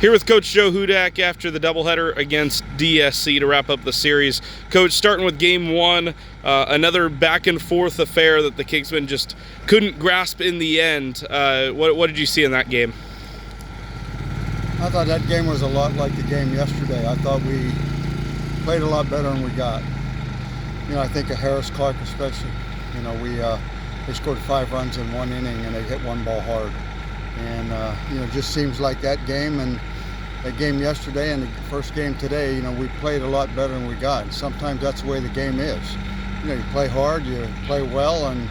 Here with Coach Joe Hudak after the doubleheader against DSC to wrap up the series. Coach, starting with game one, another back and forth affair that the Kingsmen just couldn't grasp in the end. What did you see in that game? I thought that game was a lot like the game yesterday. I thought we played a lot better than we got. I think of Harris Clark especially. They scored 5 runs in 1 inning and they hit 1 ball hard. And it just seems like that game and that game yesterday and the first game today, we played a lot better than we got. And sometimes that's the way the game is. You play hard, you play well, and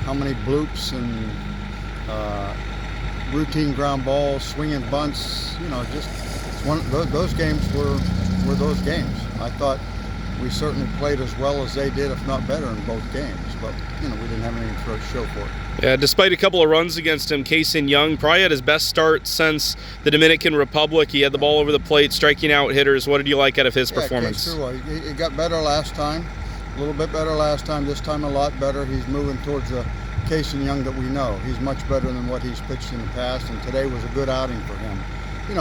how many bloops and routine ground balls, swinging bunts. Those games were those games. I thought we certainly played as well as they did, if not better, in both games. But we didn't have anything to show for it. Yeah, despite a couple of runs against him, Kason Young probably had his best start since the Dominican Republic. He had the ball over the plate, striking out hitters. What did you like out of his performance? He got better last time, a little bit better last time. This time a lot better. He's moving towards the Kason Young that we know. He's much better than what he's pitched in the past, and today was a good outing for him.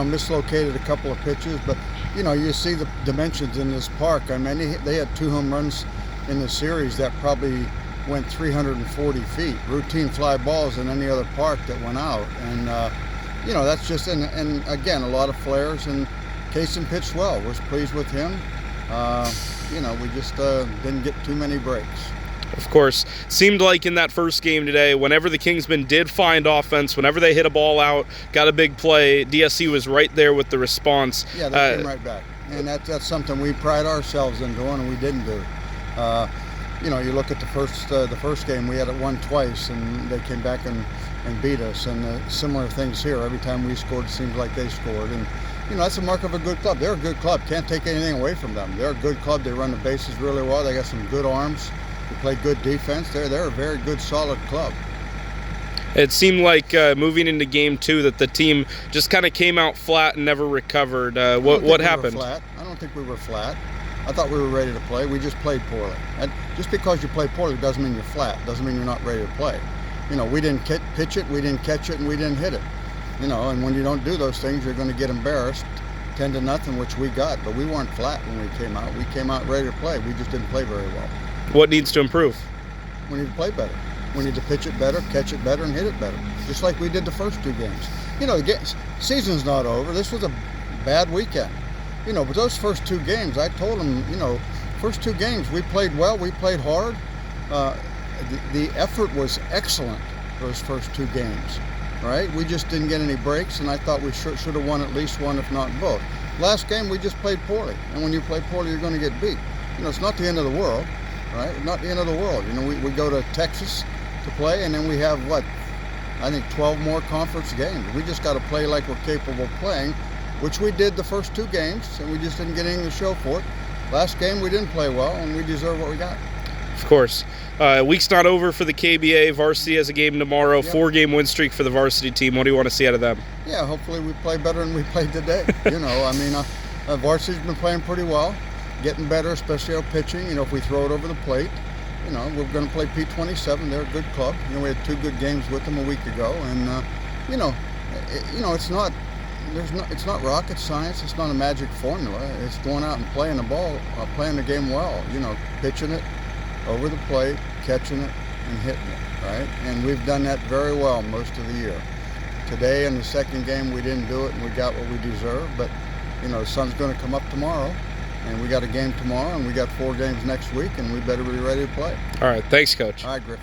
Mislocated a couple of pitches, but you see the dimensions in this park. I mean, they had 2 home runs in the series that probably went 340 feet, routine fly balls in any other park that went out. And that's just, and again, a lot of flares, and Kason pitched well. Was pleased with him. We just didn't get too many breaks. Of course, seemed like in that first game today, whenever the Kingsmen did find offense, whenever they hit a ball out, got a big play, DSC was right there with the response. Yeah, they came right back. And that's something we pride ourselves in doing, and we didn't do. You look at the first game, we had it won twice, and they came back and beat us. And similar things here. Every time we scored, it seems like they scored. And that's a mark of a good club. They're a good club. Can't take anything away from them. They're a good club. They run the bases really well. They got some good arms. They play good defense. They're a very good, solid club. It seemed like moving into game 2 that the team just kind of came out flat and never recovered. What happened? I don't think we were flat. I thought we were ready to play. We just played poorly. And just because you play poorly doesn't mean you're flat. Doesn't mean you're not ready to play. We didn't pitch it, we didn't catch it, and we didn't hit it. And when you don't do those things, you're going to get embarrassed, 10-0, which we got. But we weren't flat when we came out. We came out ready to play. We just didn't play very well. What needs to improve? We need to play better. We need to pitch it better, catch it better, and hit it better, just like we did the first 2 games. The season's not over. This was a bad weekend. But those first 2 games, I told them, first 2 games, we played well, we played hard. The effort was excellent those first 2 games, right? We just didn't get any breaks, and I thought we should have won at least one, if not both. Last game, we just played poorly, and when you play poorly, you're going to get beat. It's not the end of the world, right? Not the end of the world. We go to Texas to play, and then we have, I think 12 more conference games. We just got to play like we're capable of playing, which we did the first 2 games, and we just didn't get anything to show for it. Last game, we didn't play well, and we deserve what we got. Of course. Week's not over for the KBA. Varsity has a game tomorrow, yep. 4-game win streak for the varsity team. What do you want to see out of them? Yeah, hopefully we play better than we played today. Varsity's been playing pretty well, getting better, especially our pitching. If we throw it over the plate. We're going to play P27. They're a good club. We had 2 good games with them a week ago, and it's not rocket science. It's not a magic formula. It's going out and playing the game well. Pitching it over the plate, catching it, and hitting it, right? And we've done that very well most of the year. Today in the second game, we didn't do it, and we got what we deserved. But the sun's going to come up tomorrow. And we got a game tomorrow, and we got 4 games next week, and we better be ready to play. All right. Thanks, Coach. All right, Griff.